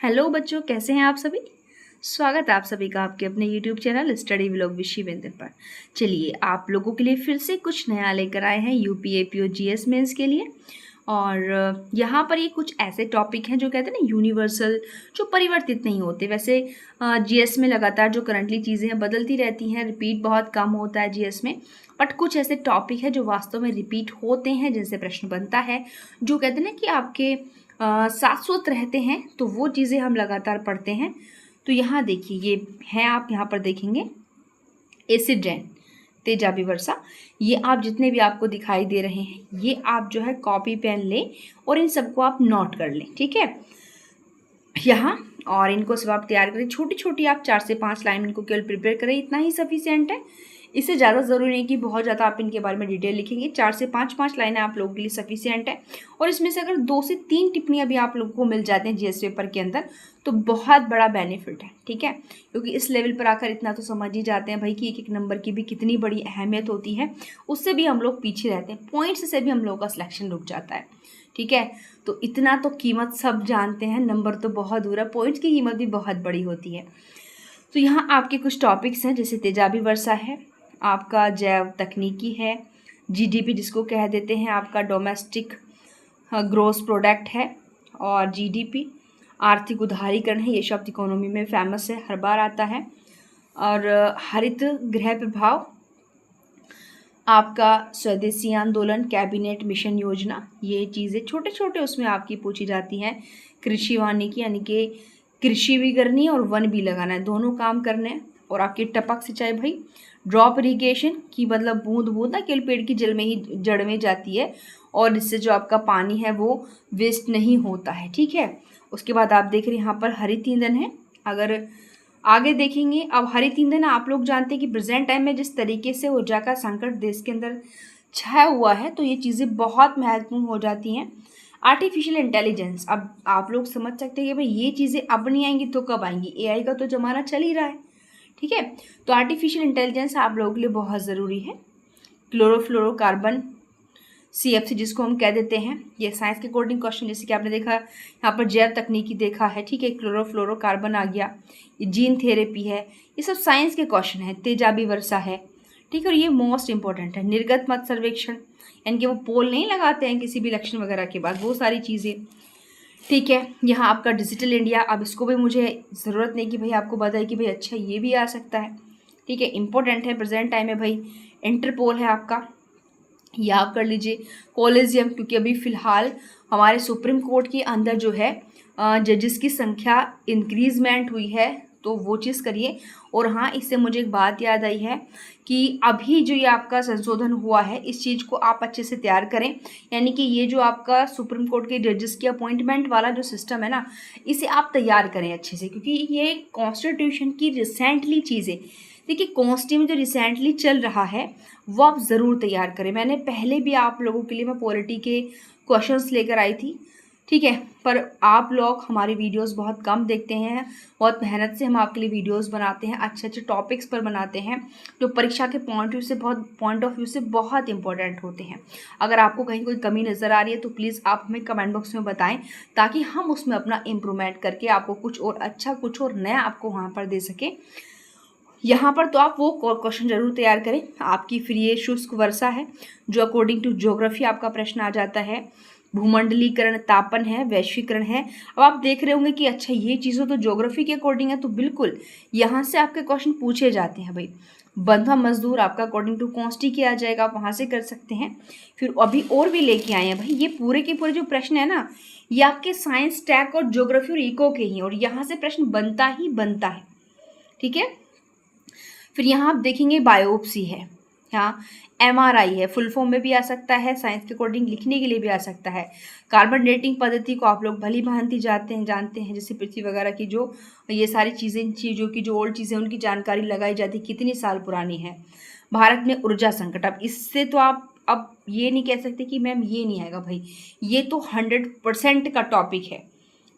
Hello बच्चों, कैसे हैं आप सभी। स्वागत है आप सभी का आपके अपने YouTube channel study vlog with Shivendra पर। चलिए आप लोगों के लिए फिर से कुछ नया लेकर आए हैं यूपी और जीएस मेंस के लिए। और यहाँ पर ये कुछ ऐसे टॉपिक हैं जो कहते हैं ना यूनिवर्सल, जो परिवर्तित नहीं होते। वैसे जीएस में लगातार जो करंटली चीज़ें हैं बदलती रहती हैं, रिपीट बहुत कम होता है जीएस में। बट कुछ ऐसे टॉपिक है जो वास्तव में रिपीट होते हैं, जिनसे प्रश्न बनता है, जो कहते हैं ना कि आपके शाश्वत रहते हैं। तो वो चीज़ें हम लगातार पढ़ते हैं। तो यहाँ देखिए, ये है, आप यहाँ पर देखेंगे एसिड रेन, तेजाबी वर्षा। ये आप जितने भी आपको दिखाई दे रहे हैं, ये आप जो है कॉपी पेन लें और इन सबको आप नोट कर लें, ठीक है यहाँ। और इनको सब आप तैयार करें, छोटी छोटी आप 4 से 5 लाइन इनको केवल प्रिपेयर करें, इतना ही सफिशिएंट है। इससे ज़्यादा ज़रूरी नहीं कि बहुत ज़्यादा आप इनके बारे में डिटेल लिखेंगे। 4 से 5 लाइनें आप लोगों के लिए सफिशिएंट है। और इसमें से अगर 2 से 3 टिप्पणियाँ भी आप लोगों को मिल जाते हैं जीएस पेपर के अंदर, तो बहुत बड़ा बेनिफिट है, ठीक है। क्योंकि इस लेवल पर आकर इतना तो समझ ही जाते हैं भाई कि एक एक नंबर की भी कितनी बड़ी अहमियत होती है। उससे भी हम लोग पीछे रहते हैं, पॉइंट्स से भी हम लोगों का सिलेक्शन रुक जाता है, ठीक है। तो इतना तो कीमत सब जानते हैं, नंबर तो बहुत दूर है, पॉइंट्स की कीमत भी बहुत बड़ी होती है। तो यहाँ आपके कुछ टॉपिक्स हैं, जैसे तेजाबी वर्षा है, आपका जैव तकनीकी है, जीडीपी जिसको कह देते हैं, आपका डोमेस्टिक ग्रोस प्रोडक्ट है, और जीडीपी आर्थिक उदारीकरण है। ये शब्द इकोनॉमी में फेमस है, हर बार आता है। और हरित गृह प्रभाव, आपका स्वदेशी आंदोलन, कैबिनेट मिशन योजना, ये चीज़ें छोटे छोटे उसमें आपकी पूछी जाती हैं। कृषि वानिकी, यानी कि कृषि भी करनी है और वन भी लगाना है, दोनों काम करने हैं। और आपकी टपक सिंचाई भाई, ड्रॉप इरिगेशन की मतलब बूंद बूंद ना केवल पेड़ की जड़ में ही जड़ में जाती है, और इससे जो आपका पानी है वो वेस्ट नहीं होता है, ठीक है। उसके बाद आप देख रहे हैं यहाँ पर हरित ईंधन है। अगर आगे देखेंगे, अब हरित ईंधन आप लोग जानते हैं कि प्रेजेंट टाइम में जिस तरीके से ऊर्जा का संकट देश के अंदर छाया हुआ है, तो ये चीज़ें बहुत महत्वपूर्ण हो जाती हैं। आर्टिफिशियल इंटेलिजेंस, अब आप लोग समझ सकते हैं कि भाई ये चीज़ें अब नहीं आएंगी तो कब आएंगी, एआई का तो ज़माना चल ही रहा है, ठीक है। तो आर्टिफिशियल इंटेलिजेंस आप लोगों के लिए बहुत ज़रूरी है। क्लोरोफ्लोरोकार्बन, सीएफसी जिसको हम कह देते हैं, ये साइंस के अकॉर्डिंग क्वेश्चन, जैसे कि आपने देखा यहाँ पर जैव तकनीकी देखा है, ठीक है। क्लोरोफ्लोरोकार्बन आ गया, ये जीन थेरेपी है, ये सब साइंस के क्वेश्चन है। तेजाबी वर्षा है, ठीक है। और ये मोस्ट इंपॉर्टेंट है, निर्गत मत सर्वेक्षण, यानी कि वो पोल नहीं लगाते हैं किसी भी इलेक्शन वगैरह के बाद, वो सारी चीज़ें, ठीक है। यहाँ आपका डिजिटल इंडिया, अब इसको भी मुझे ज़रूरत नहीं कि भाई आपको बताए कि भाई अच्छा ये भी आ सकता है, ठीक है, इंपॉर्टेंट है प्रेजेंट टाइम में भाई। इंटरपोल है आपका, ये आप कर लीजिए। कॉलेजियम, क्योंकि अभी फ़िलहाल हमारे सुप्रीम कोर्ट के अंदर जो है जजेस की संख्या इंक्रीजमेंट हुई है, तो वो चीज़ करिए। और हाँ, इससे मुझे एक बात याद आई है कि अभी जो ये आपका संशोधन हुआ है, इस चीज़ को आप अच्छे से तैयार करें। यानी कि ये जो आपका सुप्रीम कोर्ट के जजेस की अपॉइंटमेंट वाला जो सिस्टम है ना, इसे आप तैयार करें अच्छे से, क्योंकि ये कॉन्स्टिट्यूशन की रिसेंटली चीज़ें, देखिए कॉन्स्टी में जो रिसेंटली चल रहा है वो आप ज़रूर तैयार करें। मैंने पहले भी आप लोगों के लिए मैं पॉलिटी के क्वेश्चंस लेकर आई थी, ठीक है। पर आप लोग हमारी वीडियोस बहुत कम देखते हैं, बहुत मेहनत से हम आपके लिए वीडियोस बनाते हैं, अच्छे अच्छे टॉपिक्स पर बनाते हैं, जो परीक्षा के पॉइंट ऑफ व्यू से बहुत इंपॉर्टेंट होते हैं। अगर आपको कहीं कोई कमी नज़र आ रही है तो प्लीज़ आप हमें कमेंट बॉक्स में बताएं, ताकि हम उसमें अपना इम्प्रूवमेंट करके आपको कुछ और अच्छा, कुछ और नया आपको वहाँ पर दे सकें। यहाँ पर तो आप वो क्वेश्चन जरूर तैयार करें। आपकी फिर ये शुष्क वर्षा है, जो अकॉर्डिंग टू ज्योग्राफी आपका प्रश्न आ जाता है। भूमंडलीकरण, तापन है, वैश्वीकरण है। अब आप देख रहे होंगे कि अच्छा ये चीज़ें तो ज्योग्राफी के अकॉर्डिंग है, तो बिल्कुल यहाँ से आपके क्वेश्चन पूछे जाते हैं भाई। बंधा मजदूर आपका अकॉर्डिंग टू कॉन्स्टी किया जाएगा, आप वहाँ से कर सकते हैं। फिर अभी और भी लेके आए हैं भाई, ये पूरे के पूरे जो प्रश्न है ना, ये आपके साइंस, टेक और ज्योग्राफी और इको के ही, और यहाँ से प्रश्न बनता ही बनता है, ठीक है। फिर यहाँ आप देखेंगे बायोप्सी है, यहाँ एमआरआई है, फुल फॉर्म में भी आ सकता है, साइंस के अकॉर्डिंग लिखने के लिए भी आ सकता है। कार्बन डेटिंग पद्धति को आप लोग भली भांति जानते हैं, जैसे पृथ्वी वगैरह की जो ये सारी चीज़ों की जो ओल्ड चीज़ें उनकी जानकारी लगाई जाती है, कितनी साल पुरानी है। भारत में ऊर्जा संकट, अब इससे तो आप अब ये नहीं कह सकते कि मैम ये नहीं आएगा भाई, ये तो 100% का टॉपिक है,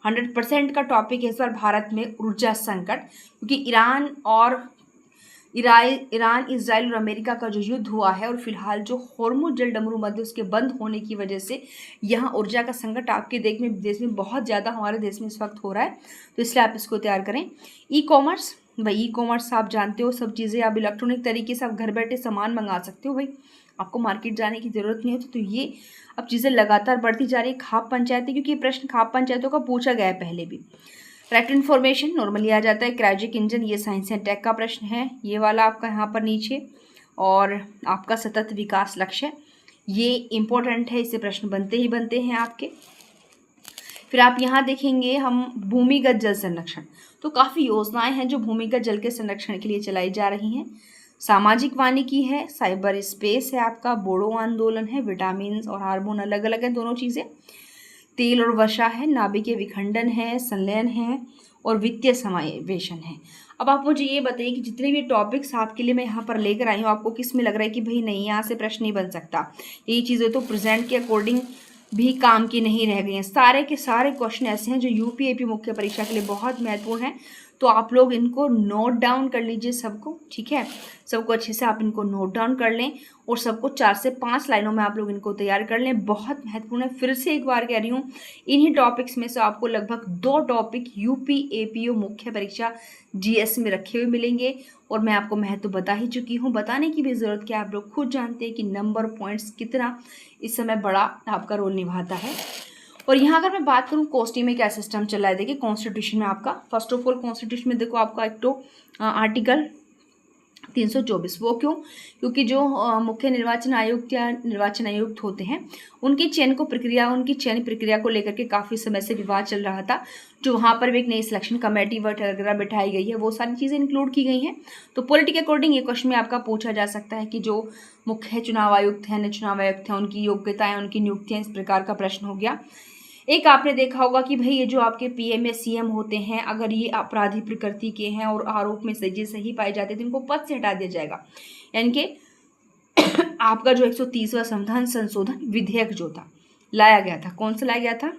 100% का टॉपिक है इस बार भारत में ऊर्जा संकट। क्योंकि ईरान और ईरान, इजराइल और अमेरिका का जो युद्ध हुआ है और फिलहाल जो हॉर्मुज जल डमरू मध्य उसके बंद होने की वजह से यहाँ ऊर्जा का संकट आपके देश में बहुत ज़्यादा हमारे देश में इस वक्त हो रहा है, तो इसलिए आप इसको तैयार करें। ई कॉमर्स, भाई ई कॉमर्स आप जानते हो सब चीज़ें आप इलेक्ट्रॉनिक तरीके से आप घर बैठे सामान मंगा सकते हो, भाई आपको मार्केट जाने की ज़रूरत नहीं होती। तो ये अब चीज़ें लगातार बढ़ती जा रही है। खाप पंचायतें, क्योंकि ये प्रश्न खाप पंचायतों का पूछा गया है पहले भी। करेक्ट इन्फॉर्मेशन नॉर्मली आ जाता है। क्रायोजेनिक इंजन, ये साइंस एंड टेक का प्रश्न है, ये वाला आपका यहाँ पर नीचे। और आपका सतत विकास लक्ष्य, ये इम्पोर्टेंट है, इससे प्रश्न बनते ही बनते हैं आपके। फिर आप यहाँ देखेंगे हम भूमिगत जल संरक्षण, तो काफ़ी योजनाएं हैं जो भूमिगत जल के संरक्षण के लिए चलाई जा रही हैं। सामाजिक वानिकी है, साइबर स्पेस है, आपका बोडो आंदोलन है, विटामिन और हार्मोन अलग अलग हैं दोनों चीज़ें। तेल और वर्षा है, नाभिकीय विखंडन है, संलयन है और वित्तीय समावेशन है। अब आप मुझे ये बताइए कि जितने भी टॉपिक्स आपके लिए मैं यहाँ पर लेकर आई हूँ, आपको किस में लग रहा है कि भाई नहीं यहाँ से प्रश्न नहीं बन सकता, ये चीज़ें तो प्रेजेंट के अकॉर्डिंग भी काम की नहीं रह गई हैं। सारे के सारे क्वेश्चन ऐसे हैं जो यूपीएपी मुख्य परीक्षा के लिए बहुत महत्वपूर्ण हैं, तो आप लोग इनको नोट डाउन कर लीजिए सबको, ठीक है, सबको अच्छे से आप इनको नोट डाउन कर लें और सबको 4 से 5 लाइनों में आप लोग इनको तैयार कर लें, बहुत महत्वपूर्ण है। फिर से एक बार कह रही हूँ, इन्हीं टॉपिक्स में से आपको लगभग 2 टॉपिक यूपीएपीओ मुख्य परीक्षा जीएस में रखे हुए मिलेंगे और मैं आपको महत्व बता ही चुकी हूँ, बताने की भी ज़रूरत क्या, आप लोग खुद जानते हैं कि नंबर पॉइंट्स कितना इस समय बड़ा आपका रोल निभाता है। और यहाँ अगर मैं बात करूँ कॉस्टिंग में क्या सिस्टम चल रहा है, देखिए कॉन्स्टिट्यूशन में आपका फर्स्ट ऑफ ऑल कॉन्स्टिट्यूशन में देखो आपका एक तो आर्टिकल 324, वो क्यों, क्योंकि जो मुख्य निर्वाचन आयुक्त या निर्वाचन आयुक्त होते हैं उनकी चयन प्रक्रिया को लेकर के काफ़ी समय से विवाद चल रहा था, जो वहाँ पर भी एक नई सिलेक्शन कमेटी वगैरह बिठाई गई है, वो सारी चीज़ें इंक्लूड की गई हैं। तो पॉलिटी के अकॉर्डिंग ये क्वेश्चन में आपका पूछा जा सकता है कि जो मुख्य चुनाव आयुक्त हैं उनकी योग्यताएँ, उनकी नियुक्तियाँ, इस प्रकार का प्रश्न हो गया। एक आपने देखा होगा कि भाई ये जो आपके पीएम या सीएम होते हैं, अगर ये अपराधी प्रकृति के हैं और आरोप में सही पाए जाते हैं तो इनको पद से हटा दिया जाएगा। यानी कि आपका जो 130वां संविधान संशोधन विधेयक जो था लाया गया था, कौन सा लाया गया था,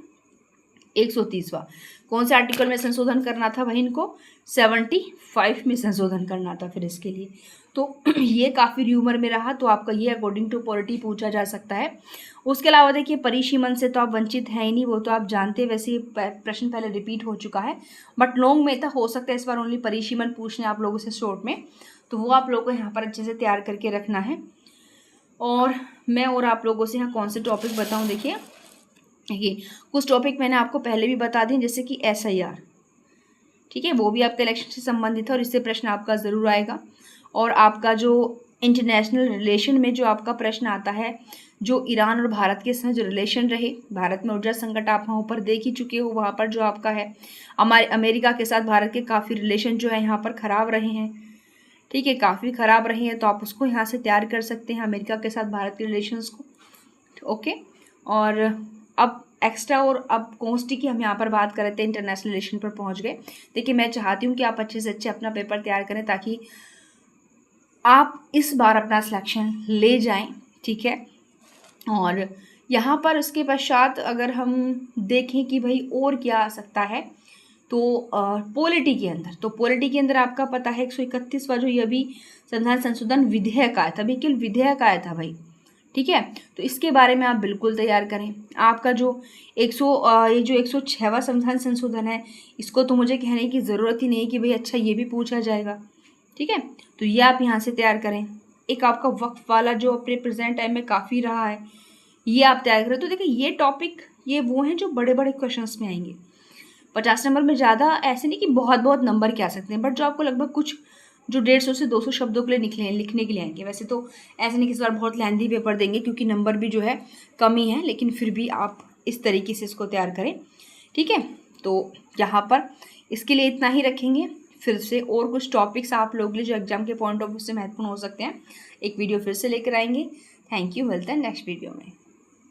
130वां, कौन से आर्टिकल में संशोधन करना था भाई, इनको 75 में संशोधन करना था फिर इसके लिए। तो ये काफ़ी र्यूमर में रहा, तो आपका ये अकॉर्डिंग टू पॉलिटी पूछा जा सकता है। उसके अलावा देखिए परिसीमन से तो आप वंचित हैं ही नहीं, वो तो आप जानते हैं, वैसे प्रश्न पहले रिपीट हो चुका है, बट लॉन्ग में था, हो सकता है इस बार ओनली परिसीमन पूछने आप लोगों से शॉर्ट में, तो वो आप लोगों को यहाँ पर अच्छे से तैयार करके रखना है। और मैं और आप लोगों से यहाँ कौन से टॉपिक बताऊँ, देखिए ये कुछ टॉपिक मैंने आपको पहले भी बता दिए, जैसे कि SIR, ठीक है, वो भी आपके इलेक्शन से संबंधित है और इससे प्रश्न आपका ज़रूर आएगा। और आपका जो इंटरनेशनल रिलेशन में जो आपका प्रश्न आता है, जो ईरान और भारत के साथ जो रिलेशन रहे, भारत में ऊर्जा संकट आप वहाँ पर देख ही चुके हो, वहाँ पर जो आपका है हमारे अमेरिका के साथ भारत के काफ़ी रिलेशन जो है यहाँ पर ख़राब रहे हैं, ठीक है, काफ़ी ख़राब रहे हैं, तो आप उसको यहाँ से तैयार कर सकते हैं, अमेरिका के साथ भारत के रिलेशंस को, ओके। और अब एक्स्ट्रा और अब कॉन्स्टी की हम यहाँ पर बात कर रहे थे, इंटरनेशनल रिलेशन पर पहुँच गए। देखिए मैं चाहती हूँ कि आप अच्छे से अच्छे अपना पेपर तैयार करें ताकि आप इस बार अपना सिलेक्शन ले जाएं, ठीक है। और यहाँ पर उसके पश्चात अगर हम देखें कि भाई और क्या आ सकता है, तो पॉलिटी के अंदर आपका पता है 131वां जो ये भी संविधान संशोधन विधेयक आया था, केवल विधेयक आया था भाई, ठीक है, तो इसके बारे में आप बिल्कुल तैयार करें। आपका जो ये जो 106वां संविधान संशोधन है, इसको तो मुझे कहने की ज़रूरत ही नहीं कि भाई अच्छा ये भी पूछा जाएगा, ठीक है, तो ये आप यहाँ से तैयार करें। एक आपका वक्फ वाला जो अपने प्रेजेंट टाइम में काफ़ी रहा है, ये आप तैयार करें। तो देखिए ये टॉपिक ये वो हैं जो बड़े बड़े क्वेश्चंस में आएंगे, 50 नंबर में, ज़्यादा ऐसे नहीं कि बहुत बहुत नंबर के आ सकते हैं, बट जो आपको लगभग कुछ जो 150 से 200 शब्दों के लिए लिखने के लिए आएंगे। वैसे तो ऐसे नहीं कि इस बार बहुत लेंथी पेपर देंगे क्योंकि नंबर भी जो है कम ही है, लेकिन फिर भी आप इस तरीके से इसको तैयार करें, ठीक है। तो यहाँ पर इसके लिए इतना ही रखेंगे। फिर से और कुछ टॉपिक्स आप लोग के लिए जो एग्जाम के पॉइंट ऑफ व्यू से महत्वपूर्ण हो सकते हैं, एक वीडियो फिर से लेकर आएंगे। थैंक यू, मिलते हैं नेक्स्ट वीडियो में।